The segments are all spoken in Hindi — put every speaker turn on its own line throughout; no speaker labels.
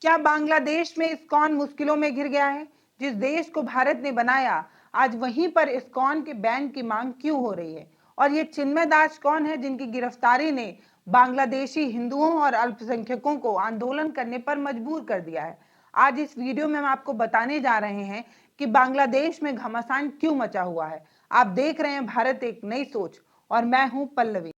क्या बांग्लादेश में इस्कॉन मुश्किलों में घिर गया है? जिस देश को भारत ने बनाया, आज वहीं पर इस्कॉन के बैन की मांग क्यों हो रही है? और ये चिन्मय दास कौन है जिनकी गिरफ्तारी ने बांग्लादेशी हिंदुओं और अल्पसंख्यकों को आंदोलन करने पर मजबूर कर दिया है? आज इस वीडियो में हम आपको बताने जा रहे हैं कि बांग्लादेश में घमासान क्यों मचा हुआ है। आप देख रहे हैं भारत एक नई सोच और मैं हूं पल्लवी।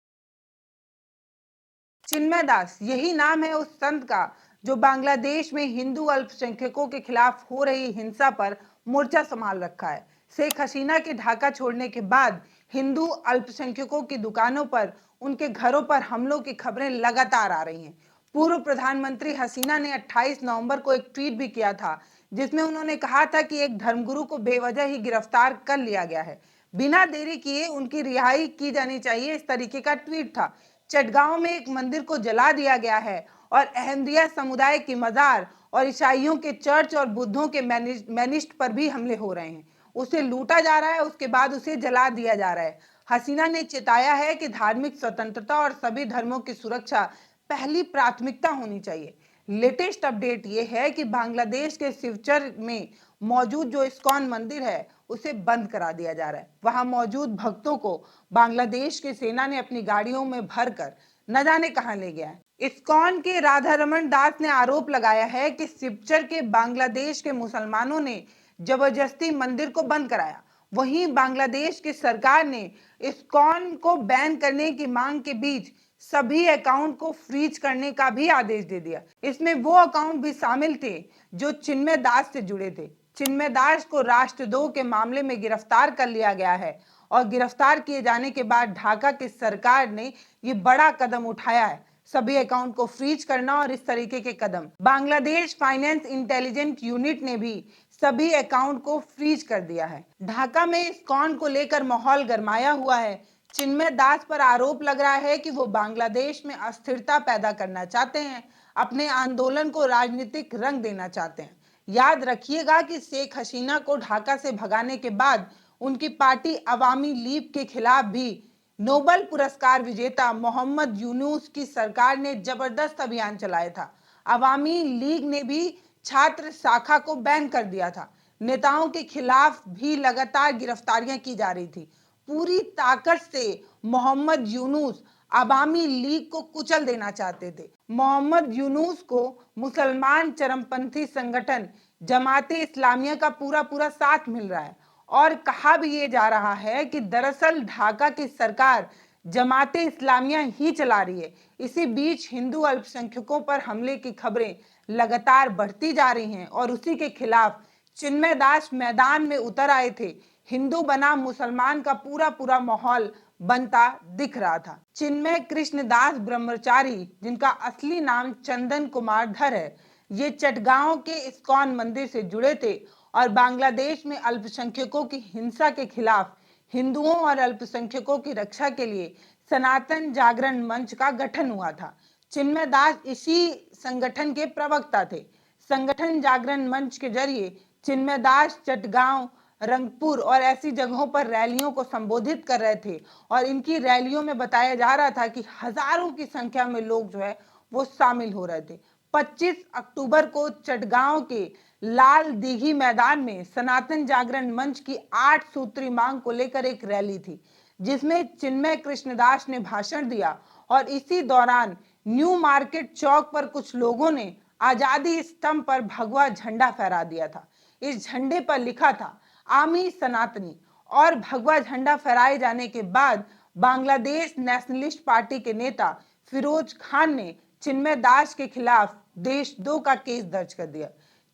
चिन्मय दास यही नाम है उस संत का जो बांग्लादेश में हिंदू अल्पसंख्यकों के खिलाफ हो रही हिंसा पर मोर्चा संभाल रखा है। शेख हसीना के ढाका छोड़ने के बाद हिंदू अल्पसंख्यकों की दुकानों पर, उनके घरों पर हमलों की खबरें लगातार आ रही हैं। पूर्व प्रधानमंत्री हसीना ने 28 नवंबर को एक ट्वीट भी किया था जिसमें उन्होंने कहा था कि एक धर्मगुरु को बेवजह ही गिरफ्तार कर लिया गया है, बिना देरी किए उनकी रिहाई की जानी चाहिए, इस तरीके का ट्वीट था। चटगांव में एक मंदिर को जला दिया गया है और अहमदिया समुदाय की मजार और ईसाइयों के चर्च और बुद्धों के मैनिस्ट पर भी हमले हो रहे हैं। उसे लूटा जा रहा है, उसके बाद उसे जला दिया जा रहा है। हसीना ने चेताया है कि धार्मिक स्वतंत्रता और सभी धर्मों की सुरक्षा पहली प्राथमिकता होनी चाहिए। लेटेस्ट अपडेट ये है कि बांग्लादेश के सिलचर में मौजूद जो इस्कॉन मंदिर है उसे बंद करा दिया जा रहा है। वहां मौजूद भक्तों को बांग्लादेश की सेना ने अपनी गाड़ियों में भरकर न जाने कहां ले गया है। इस्कॉन के राधा रमन दास ने आरोप लगाया है कि सिलचर के बांग्लादेश के मुसलमानों ने जबरदस्ती मंदिर को बंद कराया। वहीं बांग्लादेश की सरकार ने इस्कॉन को बैन करने की मांग के बीच सभी अकाउंट को फ्रीज करने का भी आदेश दे दिया। इसमें वो अकाउंट भी शामिल थे जो चिन्मय दास से जुड़े थे। चिन्मय दास को राष्ट्रद्रोह के मामले में गिरफ्तार कर लिया गया है और गिरफ्तार किए जाने के बाद ढाका की सरकार ने ये बड़ा कदम उठाया है, सभी अकाउंट को फ्रीज करना और इस तरीके के कदम। बांग्लादेश फाइनेंस इंटेलिजेंस यूनिट ने भी सभी अकाउंट को फ्रीज कर दिया है। ढाका में इस्कॉन को लेकर माहौल गरमाया हुआ है। चिन्मय दास पर आरोप लग रहा है कि वो बांग्लादेश में अस्थिरता पैदा करना चाहते हैं, अपने आंदोलन को राजनीतिक रंग देना चाहते हैं। याद रखिएगा कि शेख हसीना को ढाका से भगाने के बाद उनकी पार्टी अवामी लीग के खिलाफ भी नोबेल पुरस्कार विजेता मोहम्मद यूनुस की सरकार ने जबरदस्त अभियान चलाया था। अवामी लीग ने भी छात्र शाखा को बैन कर दिया था। नेताओं के खिलाफ भी लगातार गिरफ्तारियां की जा रही थी। पूरी ताकत से मोहम्मद यूनुस अवामी लीग को कुचल देना चाहते थे। मोहम्मद यूनुस को मुसलमान चरमपंथी संगठन जमाते इस्लामिया का पूरा पूरा साथ मिल रहा है और कहा भी ये जा रहा है कि दरअसल ढाका की सरकार जमाते इस्लामिया ही चला रही है। इसी बीच हिंदू अल्पसंख्यकों पर हमले की खबरें लगातार बढ़ती जा रही हैं और उसी के खिलाफ चिन्मय दास मैदान में उतर आए थे। हिंदू बना मुसलमान का पूरा पूरा माहौल बनता दिख रहा था। चिन्मय कृष्णदास ब्रह्मचारी, जिनका असली नाम चंदन कुमार धर है, ये चटगांव के इस्कॉन मंदिर से जुड़े थे और बांग्लादेश में अल्पसंख्यकों की हिंसा के खिलाफ हिंदुओं और अल्पसंख्यकों की रक्षा के लिए सनातन जागरण मंच का गठन हुआ था। चिन्मय दास इसी संगठन के प्रवक्ता थे। संगठन जागरण मंच के जरिए चिन्मय दास चटगांव, रंगपुर और ऐसी जगहों पर रैलियों को संबोधित कर रहे थे और इनकी रैलियों में बताया जा रहा था कि हजारों की संख्या में लोग जो है वो शामिल हो रहे थे। 25 अक्टूबर को चटगांव के लाल दीघी मैदान में सनातन जागरण मंच की 8 सूत्री मांग को लेकर एक रैली थी जिसमें चिन्मय कृष्णदास ने भाषण दिया और इसी दौरान न्यू मार्केट चौक पर कुछ लोगों ने आजादी स्तंभ पर भगवा झंडा फहरा दिया था। इस झंडे पर लिखा था आमी सनातनी और भगवा झंडा फहराए जाने के बाद बांग्लादेश नेशनलिस्ट पार्टी के नेता फिरोज खान ने चिन्मय दास के खिलाफ देशद्रोह का केस दर्ज कर दिया।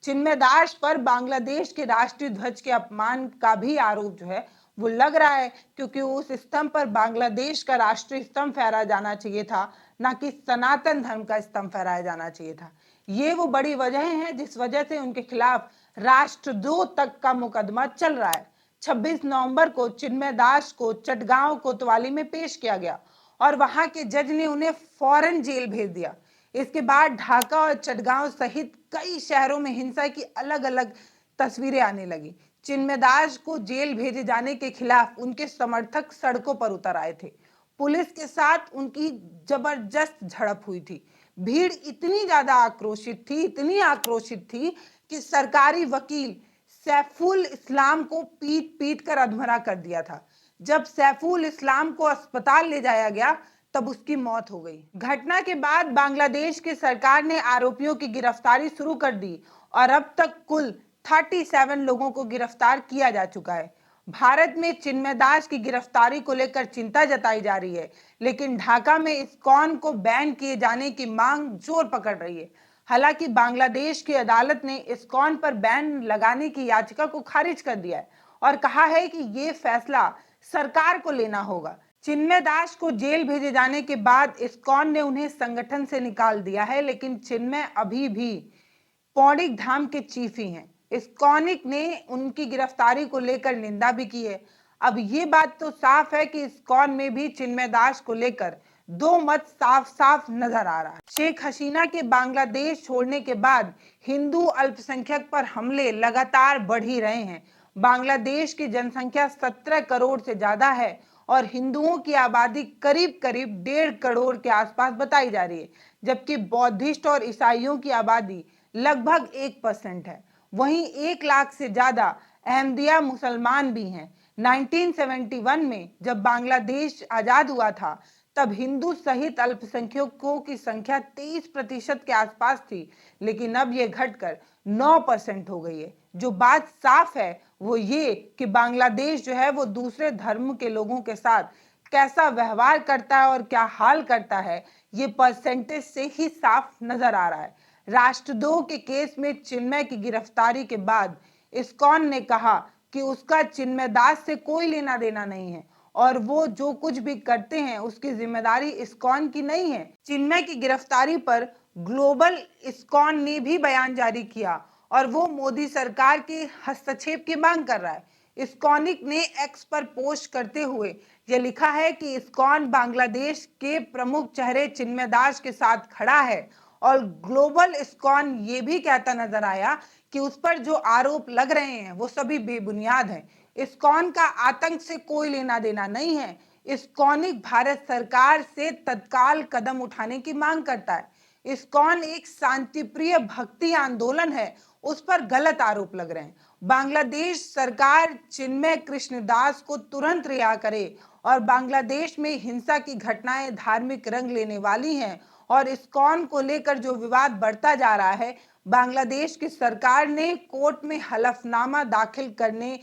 चिन्मय दास पर बांग्लादेश के राष्ट्रीय ध्वज के अपमान का भी आरोप जो है वो लग रहा है, क्योंकि उस स्तंभ पर बांग्लादेश का राष्ट्रीय स्तंभ फहराया जाना चाहिए था, ना कि सनातन धर्म का स्तंभ फहराया जाना चाहिए था। ये वो बड़ी वजह है जिस वजह से उनके खिलाफ राष्ट्रद्रोह तक का मुकदमा चल रहा है। 26 नवंबर को चिन्मय दास को चटगांव कोतवाली में पेश किया गया और वहां के जज ने उन्हें फौरन जेल भेज दिया। इसके बाद ढाका और चटगांव सहित कई शहरों में हिंसा की अलग अलग तस्वीरें आने लगी। चिन्मय दास को जेल भेजे जाने के खिलाफ उनके समर्थक सड़कों पर उतर आए थे। पुलिस के साथ उनकी जबरदस्त झड़प हुई थी। भीड़ इतनी ज्यादा आक्रोशित थी, इतनी आक्रोशित थी कि सरकारी वकील सैफुल इस्लाम को पीट पीट कर अधमरा कर दिया था। जब सैफुल इस्लाम को अस्पताल ले जाया गया तब उसकी मौत हो गई। घटना के बाद बांग्लादेश की सरकार ने आरोपियों की गिरफ्तारी शुरू कर दी और अब तक कुल 37 लोगों को गिरफ्तार किया जा चुका है। भारत में चिन्मय दास की गिरफ्तारी को लेकर चिंता जताई जा रही है, लेकिन ढाका में इस्कॉन को बैन किए जाने की मांग जोर पकड़ रही है। हालांकि बांग्लादेश की अदालत ने इस्कॉन पर बैन लगाने की याचिका को खारिज कर दिया है और कहा है कि ये फैसला सरकार को लेना होगा। चिन्मय दास को जेल भेजे जाने के बाद इस्कॉन ने उन्हें संगठन से निकाल दिया है, लेकिन चिन्मय अभी भी पौड़िक धाम के चीफ ही हैं। इस्कॉनिक ने उनकी गिरफ्तारी को लेकर निंदा भी की है। अब ये बात तो साफ है कि इस्कॉन में भी चिन्मय दास को लेकर दो मत साफ साफ नजर आ रहा है। शेख हसीना के बांग्लादेश छोड़ने के बाद हिंदू अल्पसंख्यक पर हमले लगातार बढ़ ही रहे हैं। बांग्लादेश की जनसंख्या 17 करोड़ से ज्यादा है और हिंदुओं की आबादी करीब करीब 1.5 करोड़ के आसपास बताई जा रही है, जबकि बौद्धिस्ट और ईसाइयों की आबादी लगभग 1% है। वहीं 1 लाख से ज्यादा अहमदिया मुसलमान भी हैं। 1971 में जब बांग्लादेश आजाद हुआ था तब हिंदू सहित अल्पसंख्यकों की संख्या 23% के आसपास थी, लेकिन अब यह घटकर 9% हो गई है। जो बात साफ है वो ये कि बांग्लादेश जो है वो दूसरे धर्म के लोगों के साथ कैसा व्यवहार करता है और क्या हाल करता है, ये परसेंटेज से ही साफ नजर आ रहा है। राष्ट्रद्रोह के केस में चिन्मय की गिरफ्तारी के बाद इस्कॉन ने कहा कि उसका चिन्मय दास से कोई लेना देना नहीं है और वो जो कुछ भी करते हैं उसकी जिम्मेदारी इस्कॉन की नहीं है। चिन्मय की गिरफ्तारी पर ग्लोबल इस्कॉन ने भी बयान जारी किया और वो मोदी सरकार के हस्तक्षेप की मांग कर रहा है। इस्कॉनिक ने एक्स पर पोस्ट करते हुए यह लिखा है कि इस्कॉन बांग्लादेश के प्रमुख चेहरे चिन्मय दास के साथ खड़ा है और ग्लोबल इस्कॉन ये भी कहता नजर आया कि उस पर जो आरोप लग रहे हैं वो सभी बेबुनियाद हैं। इस्कॉन का आतंक से कोई लेना देना नहीं है। इस्कॉनिक भारत सरकार से तत्काल कदम उठाने की मांग करता है। इस्कॉन एक शांतिप्रिय भक्ति आंदोलन है, उस पर गलत आरोप लग रहे हैं। बांग्लादेश सरकार चिन्मय कृष्णदास को तुरंत रिहा करे और बांग्लादेश में हिंसा की घटनाएं धार्मिक रंग लेने वाली हैं और इस्कॉन को लेकर जो विवाद बढ़ता जा रहा है, बांग्लादेश की सरकार ने कोर्ट में हलफनामा दाखिल करने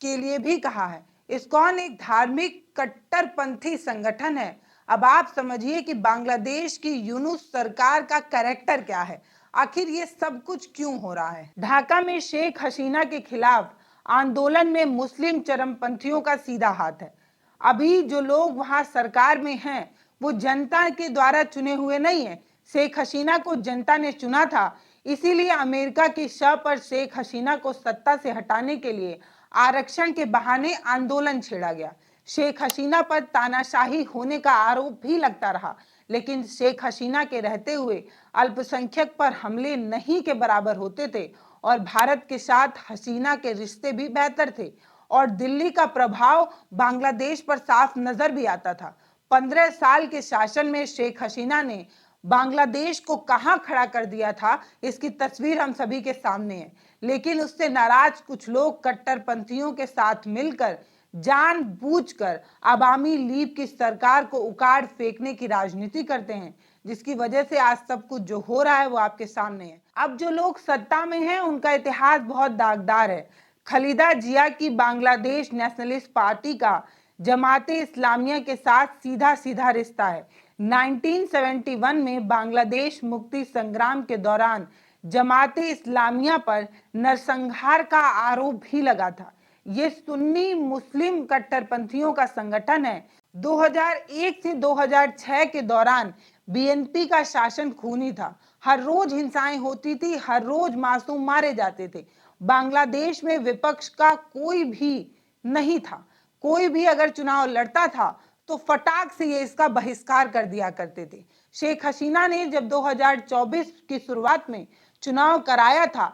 के लिए भी कहा है। इस्कॉन एक धार्मिक कट्टरपंथी संगठन है। अब आप समझिए कि बांग्लादेश की यूनुस सरकार का कैरेक्टर क्या है। आखिर ये सब कुछ क्यों हो रहा है। ढाका में शेख हसीना के खिलाफ आंदोलन में मुस्लिम चरमपंथियों का सीधा हाथ है। अभी जो लोग वहां सरकार में हैं वो जनता के द्वारा चुने हुए नहीं है। शेख हसीना को जनता ने चुना था, इसीलिए अमेरिका की शह पर शेख हसीना को सत्ता से हटाने के लिए आरक्षण के बहाने आंदोलन छेड़ा गया। शेख हसीना पर तानाशाही होने का आरोप भी लगता रहा, लेकिन शेख हसीना के रहते हुए अल्पसंख्यक पर हमले नहीं के बराबर होते थे और भारत के साथ हसीना के रिश्ते भी बेहतर थे और दिल्ली का प्रभाव बांग्लादेश पर साफ नजर भी आता था। 15 साल के शासन में शेख हसीना ने बांग्लादेश को कहां खड़ा कर दिया था, इसकी तस्वीर हम सभी के सामने है। लेकिन उससे नाराज कुछ लोग कट्टरपंथियों के साथ मिलकर जानबूझकर अवामी लीग की सरकार को उखाड़ फेंकने की राजनीति करते हैं, जिसकी वजह से आज सब कुछ जो हो रहा है वो आपके सामने है। अब जो लोग सत्ता में हैं उनका इतिहास बहुत दागदार है। खलीदा जिया की बांग्लादेश नेशनलिस्ट पार्टी का जमाते इस्लामिया के साथ सीधा सीधा रिश्ता है। 1971 में बांग्लादेश मुक्ति संग्राम के दौरान जमाते इस्लामिया पर नरसंहार का आरोप भी लगा था। ये सुन्नी मुस्लिम कट्टरपंथियों का संगठन है। 2001 से 2006 के दौरान बीएनपी का शासन खूनी था। हर रोज हिंसाएं होती थी, हर रोज मासूम मारे जाते थे। बांग्लादेश में विपक्ष का कोई भी नहीं था। कोई भी अगर चुनाव लड़ता था तो फटाक से ये इसका बहिष्कार कर दिया करते थे। शेख हसीना ने जब 2024 की शुरुआत में चुनाव कराया था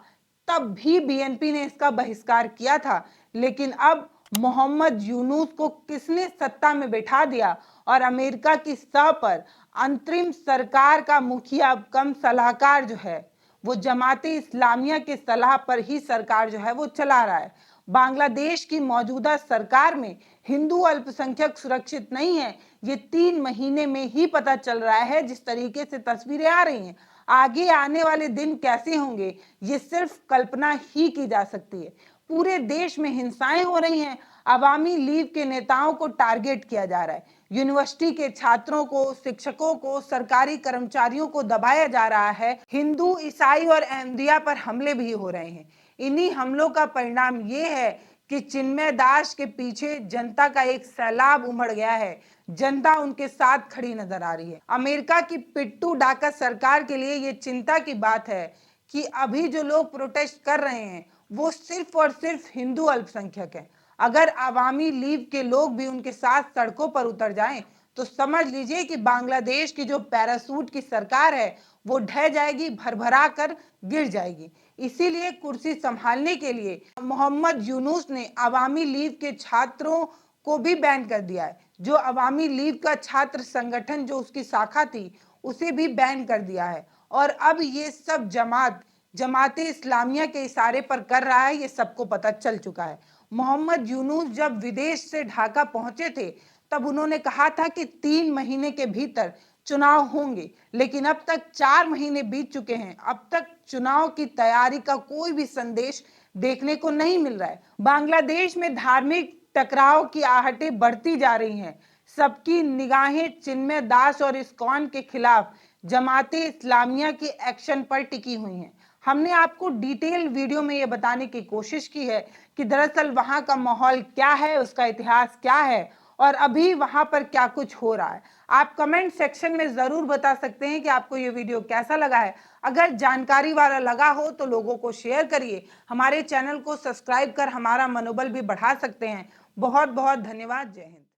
तब भी बीएनपी ने इसका बहिष्कार किया था, लेकिन अब मोहम्मद यूनुस को किसने सत्ता में बैठा दिया और अमेरिका की सतह पर अंतरिम सरकार का मुखिया कम सलाहकार जो है वो जमाते इस्लामिया के सलाह पर ही सरकार जो है वो चला रहा है। बांग्लादेश की मौजूदा सरकार में हिंदू अल्पसंख्यक सुरक्षित नहीं है, ये 3 महीने में ही पता चल रहा है। जिस तरीके से तस्वीरें आ रही हैं, आगे आने वाले दिन कैसे होंगे ये सिर्फ कल्पना ही की जा सकती है। पूरे देश में हिंसाएं हो रही हैं, अवामी लीग के नेताओं को टारगेट किया जा रहा है, यूनिवर्सिटी के छात्रों को, शिक्षकों को, सरकारी कर्मचारियों को दबाया जा रहा है, हिंदू, ईसाई और अहमदिया पर हमले भी हो रहे हैं। इन्हीं हमलों का परिणाम ये है कि चिन्मय दास के पीछे जनता का एक सैलाब उमड़ गया है। जनता उनके साथ खड़ी नजर आ रही है। अमेरिका की पिट्टू डाका सरकार के लिए ये चिंता की बात है कि अभी जो लोग प्रोटेस्ट कर रहे हैं वो सिर्फ और सिर्फ हिंदू अल्पसंख्यक हैं। अगर अवामी लीग के लोग भी उनके साथ सड़कों पर उतर जाएं तो समझ लीजिए कि बांग्लादेश की जो पैरासूट की सरकार है वो ढह जाएगी, भरभरा कर गिर जाएगी। इसीलिए कुर्सी संभालने के लिए मोहम्मद यूनुस ने अवामी लीग के छात्रों को भी बैन कर दिया है। जो अवामी लीग का छात्र संगठन जो उसकी शाखा थी उसे भी बैन कर दिया है। और अब ये सब जमाते इस्लामिया के इशारे पर कर रहा है, ये सबको पता चल चुका है। मोहम्मद यूनुस जब विदेश से ढाका पहुंचे थे तब उन्होंने कहा था कि 3 महीने के भीतर चुनाव होंगे, लेकिन अब तक 4 महीने बीत चुके हैं, अब तक चुनाव की तैयारी का कोई भी संदेश देखने को नहीं मिल रहा है। बांग्लादेश में धार्मिक टकराव की आहटें बढ़ती जा रही हैं। सबकी निगाहें चिन्मय दास और इस्कॉन के खिलाफ जमाते इस्लामिया के एक्शन पर टिकी हुई हैं। हमने आपको डिटेल वीडियो में ये बताने की कोशिश की है कि दरअसल वहां का माहौल क्या है, उसका इतिहास क्या है और अभी वहां पर क्या कुछ हो रहा है। आप कमेंट सेक्शन में जरूर बता सकते हैं कि आपको ये वीडियो कैसा लगा है। अगर जानकारी वाला लगा हो तो लोगों को शेयर करिए। हमारे चैनल को सब्सक्राइब कर हमारा मनोबल भी बढ़ा सकते हैं। बहुत बहुत धन्यवाद। जय हिंद।